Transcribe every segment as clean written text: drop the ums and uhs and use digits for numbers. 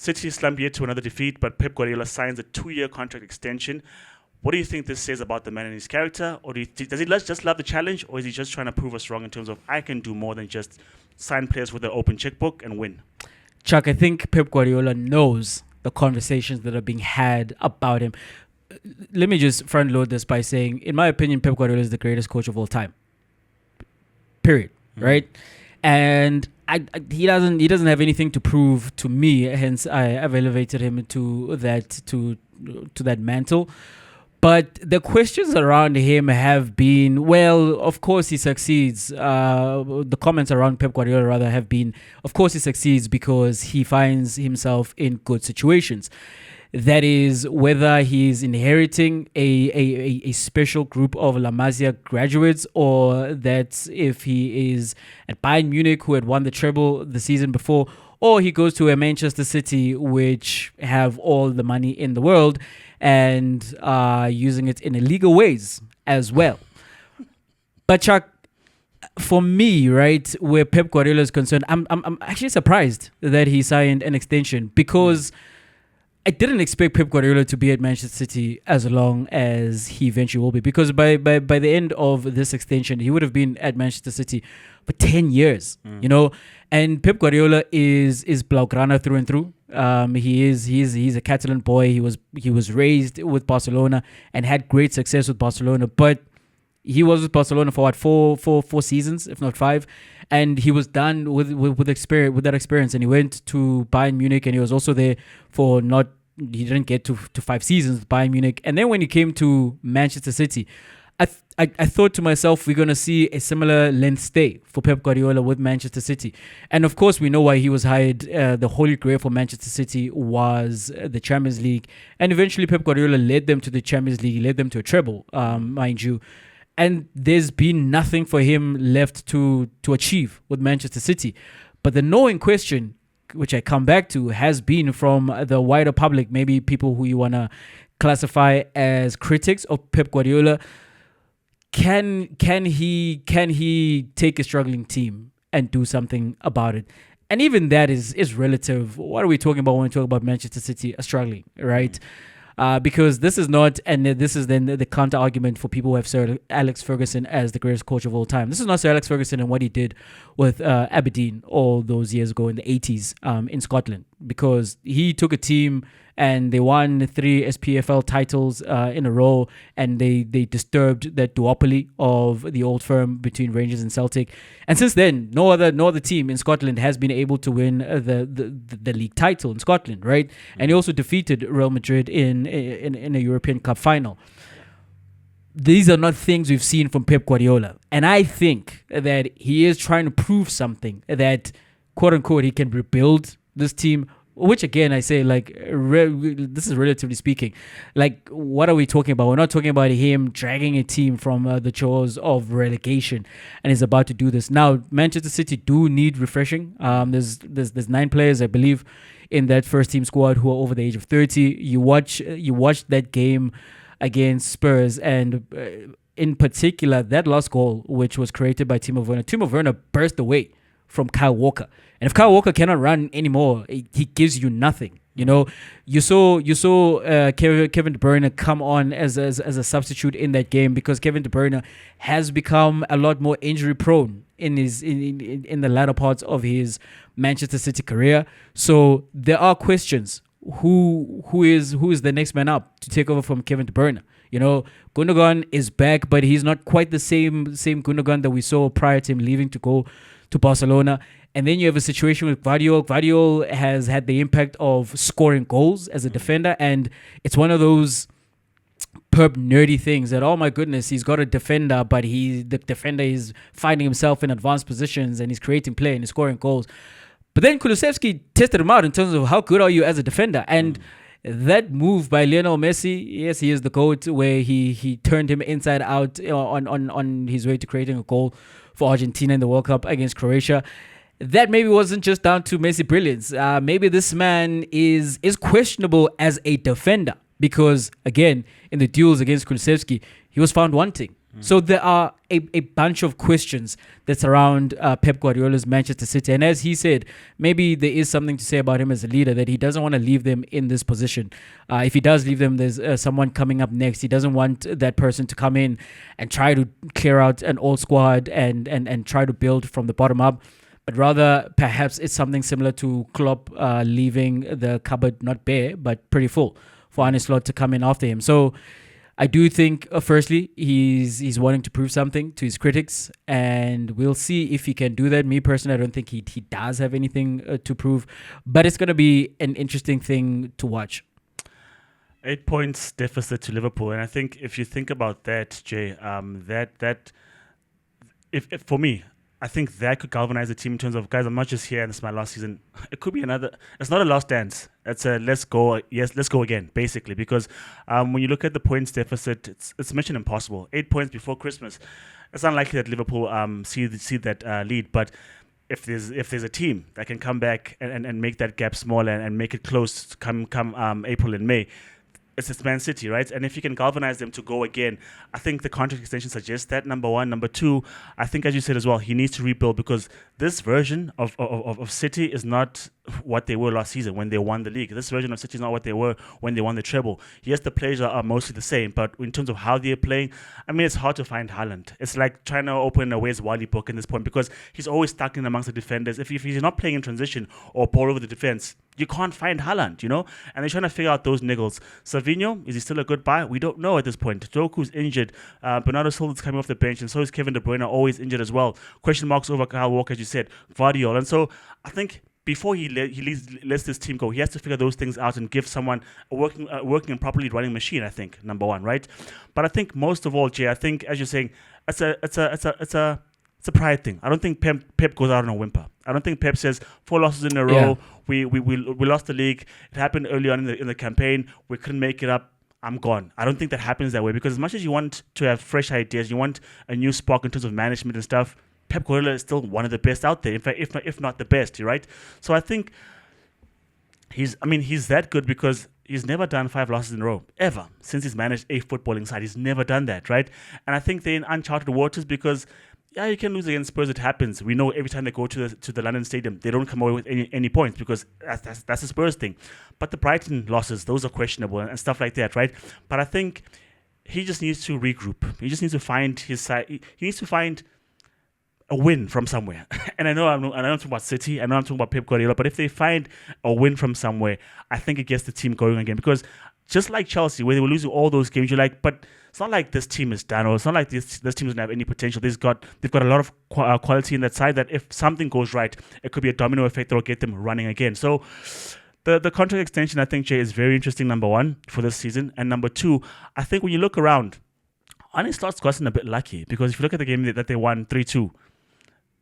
City slump yet to another defeat, but Pep Guardiola signs a 2-year contract extension. What do you think this says about the man and his character? Or does he just love the challenge, or is he just trying to prove us wrong in terms of I can do more than just sign players with an open checkbook and win? Chuck, I think Pep Guardiola knows the conversations that are being had about him. Let me just front load this by saying, in my opinion, Pep Guardiola is the greatest coach of all time. Period. Right? And he doesn't have anything to prove to me. Hence, I've elevated him to that mantle. But the questions around him have been, well, of course he succeeds. The comments around Pep Guardiola rather have been, of course he succeeds because he finds himself in good situations. That is, whether he's inheriting a special group of La Masia graduates, or that if he is at Bayern Munich, who had won the treble the season before, or he goes to a Manchester City, which have all the money in the world and using it in illegal ways as well. But Chuck, for me, right, where Pep Guardiola is concerned, I'm actually surprised that he signed an extension, because I didn't expect Pep Guardiola to be at Manchester City as long as he eventually will be, because by the end of this extension, he would have been at Manchester City for 10 years, you know. And Pep Guardiola is Blaugrana through and through. He's a Catalan boy. He was raised with Barcelona and had great success with Barcelona, but he was with Barcelona for what, four seasons, if not 5, and he was done with that experience, and he went to Bayern Munich, and he was also there for he didn't get to 5 seasons with Bayern Munich. And then when he came to Manchester City, I thought to myself, we're going to see a similar length stay for Pep Guardiola with Manchester City. And of course, we know why he was hired. The holy grail for Manchester City was the Champions League. And eventually, Pep Guardiola led them to the Champions League. He led them to a treble, mind you. And there's been nothing for him left to achieve with Manchester City. But the knowing question, which I come back to, has been from the wider public, maybe people who you want to classify as critics of Pep Guardiola. Can he take a struggling team and do something about it? And even that is relative. What are we talking about when we talk about Manchester City struggling, right? Because this is not, and this is then the counter argument for people who have Sir Alex Ferguson as the greatest coach of all time. This is not Sir Alex Ferguson and what he did with Aberdeen all those years ago in the 80s in Scotland, because he took a team and they won 3 SPFL titles in a row, and they disturbed that duopoly of the old firm between Rangers and Celtic. And since then, no other team in Scotland has been able to win the league title in Scotland, right? And he also defeated Real Madrid in a European Cup final. These are not things we've seen from Pep Guardiola. And I think that he is trying to prove something, that, quote unquote, he can rebuild this team. Which again, I say, like, this is relatively speaking. Like, what are we talking about? We're not talking about him dragging a team from the chores of relegation, and he's about to do this. Now, Manchester City do need refreshing. There's 9 players, I believe, in that first team squad who are over the age of 30. You watch that game against Spurs, and in particular, that last goal, which was created by Timo Werner. Timo Werner burst away from Kyle Walker. And if Kyle Walker cannot run anymore, he gives you nothing. You know, you saw Kevin De Bruyne come on as a substitute in that game, because Kevin De Bruyne has become a lot more injury prone in the latter parts of his Manchester City career. So there are questions. Who is the next man up to take over from Kevin De Bruyne? You know, Gundogan is back, but he's not quite the same Gundogan that we saw prior to him leaving to go to Barcelona. And then you have a situation with Gvardiol. Gvardiol has had the impact of scoring goals as a defender, and it's one of those perp nerdy things that, oh my goodness, he's got a defender, but the defender is finding himself in advanced positions and he's creating play and he's scoring goals. But then Kulusevski tested him out in terms of how good are you as a defender, and that move by Lionel Messi, yes, he is the GOAT, where he turned him inside out on his way to creating a goal for Argentina in the World Cup against Croatia. That maybe wasn't just down to Messi brilliance. Maybe this man is questionable as a defender, because again, in the duels against Kulusevski, he was found wanting. So there are a bunch of questions that surround Pep Guardiola's Manchester City. And as he said, maybe there is something to say about him as a leader, that he doesn't want to leave them in this position. If he does leave them, there's someone coming up next. He doesn't want that person to come in and try to clear out an old squad and try to build from the bottom up. But rather, perhaps it's something similar to Klopp leaving the cupboard not bare, but pretty full for Arne Slot to come in after him. So I do think, firstly, he's wanting to prove something to his critics, and we'll see if he can do that. Me personally, I don't think he does have anything to prove, but it's going to be an interesting thing to watch. 8 points deficit to Liverpool, and I think if you think about that, Jay, if for me, I think that could galvanize the team in terms of, guys, I'm not just here and this is my last season. It could be another. It's not a last dance. It's a let's go. Yes, let's go again, basically. Because when you look at the points deficit, it's mission impossible. 8 points before Christmas. It's unlikely that Liverpool see that lead. But if there's a team that can come back and make that gap smaller and make it close come April and May, it's Man City, right? And if you can galvanize them to go again, I think the contract extension suggests that, number one. Number two, I think, as you said as well, he needs to rebuild, because this version of City is not what they were last season when they won the league. This version of City is not what they were when they won the treble. Yes, the players are mostly the same, but in terms of how they're playing, I mean, it's hard to find Haaland. It's like trying to open a Where's Wally book in this point, because he's always stuck in amongst the defenders. If he's not playing in transition or ball over the defense, you can't find Haaland, you know? And they're trying to figure out those niggles. Savinho, is he still a good buy? We don't know at this point. Doku's injured. Bernardo Silva's coming off the bench, and so is Kevin De Bruyne, always injured as well. Question marks over Kyle Walker, as you said, Guardiola. And so I think before he lets this team go, he has to figure those things out and give someone a working and properly running machine, I think, number one, right? But I think most of all, Jay, I think, as you're saying, it's a pride thing. I don't think Pep goes out on a whimper. I don't think Pep says 4 losses in a row. Yeah. We lost the league. It happened early on in the campaign. We couldn't make it up. I'm gone. I don't think that happens that way, because as much as you want to have fresh ideas, you want a new spark in terms of management and stuff, Pep Guardiola is still one of the best out there. In fact, if not the best, right? So I think he's that good because he's never done 5 losses in a row, ever, since he's managed a footballing side. He's never done that, right? And I think they're in uncharted waters because, yeah, you can lose against Spurs. It happens. We know every time they go to the London Stadium, they don't come away with any points, because that's a Spurs thing. But the Brighton losses, those are questionable and stuff like that, right? But I think he just needs to regroup. He just needs to find his side. He needs to find a win from somewhere. And I know I'm talking about City. I know I'm talking about Pep Guardiola. But if they find a win from somewhere, I think it gets the team going again. Because just like Chelsea, where they were losing all those games, you're like, but it's not like this team is done, or it's not like this team doesn't have any potential. They've got a lot of quality in that side, that if something goes right, it could be a domino effect that will get them running again. So the contract extension, I think, Jay, is very interesting, number one, for this season. And number two, I think when you look around, Arne Slot's gotten a bit lucky, because if you look at the game that they won 3-2,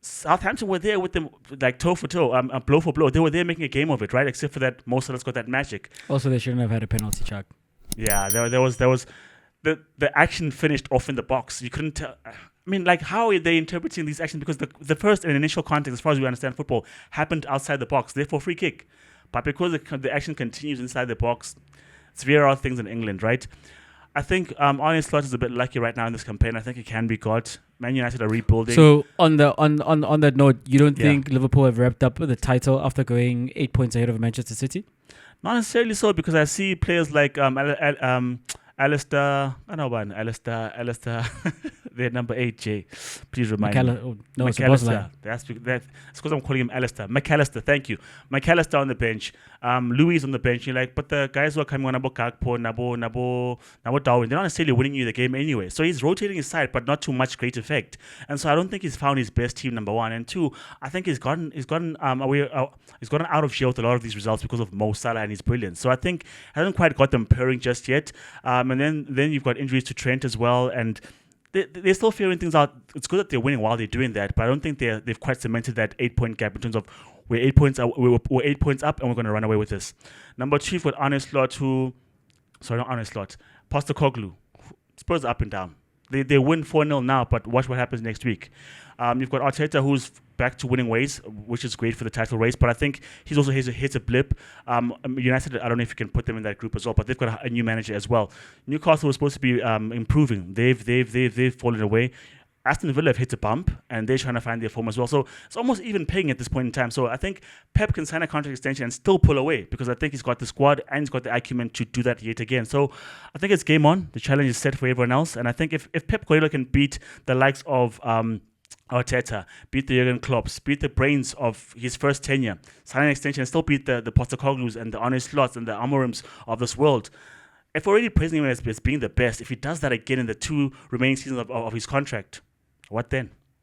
Southampton were there with them, like toe for toe, blow for blow. They were there making a game of it, right? Except for that, Mo Salah's got that magic. Also, they shouldn't have had a penalty, Chuck. Yeah, there was the action finished off in the box. You couldn't tell. I mean, like, how are they interpreting these actions? Because the first and initial contact, as far as we understand football, happened outside the box, therefore free kick. But because the action continues inside the box, it's VAR things in England, right? I think Arne Slot is a bit lucky right now in this campaign. I think it can be got. Man United are rebuilding. So on that note, you don't think Liverpool have wrapped up the title after going 8 points ahead of Manchester City? Not necessarily so, because I see players like Alistair, I know about Alistair, they're number 8, Jay. Please remind me. McAllister. That's because I'm calling him Alistair. McAllister, thank you. McAllister on the bench. Louis on the bench. You're like, but the guys who are coming on, Nabo Gakpo, Nabo Darwin, they're not necessarily winning you the game anyway. So he's rotating his side, but not too much great effect. And so I don't think he's found his best team, number one. And two, I think he's gotten out of jail with a lot of these results because of Mo Salah and his brilliance. So I think he hasn't quite got them purring just yet. And then you've got injuries to Trent as well, and they're still figuring things out. It's good that they're winning while they're doing that, but I don't think they've quite cemented that 8-point gap in terms of we're 8 points up, we're 8 points up, and we're going to run away with this. Number 2, with Arne Slot, not Arne Slot, Postecoglou. Spurs up and down. They win 4-0 now, but watch what happens next week. You've got Arteta, who's back to winning ways, which is great for the title race. But I think he's also hit a blip. United, I don't know if you can put them in that group as well, but they've got a new manager as well. Newcastle was supposed to be improving. They've fallen away. Aston Villa have hit a bump, and they're trying to find their form as well. So it's almost even paying at this point in time. So I think Pep can sign a contract extension and still pull away, because I think he's got the squad and he's got the acumen to do that yet again. So I think it's game on. The challenge is set for everyone else. And I think if Pep Guardiola can beat the likes of Arteta, beat the Jurgen Klopps, beat the brains of his first tenure, sign an extension and still beat the Postecoglou's and the Arne Slots and the Amorims of this world, if we're already praising him as being the best, if he does that again in the 2 remaining seasons of his contract, what then?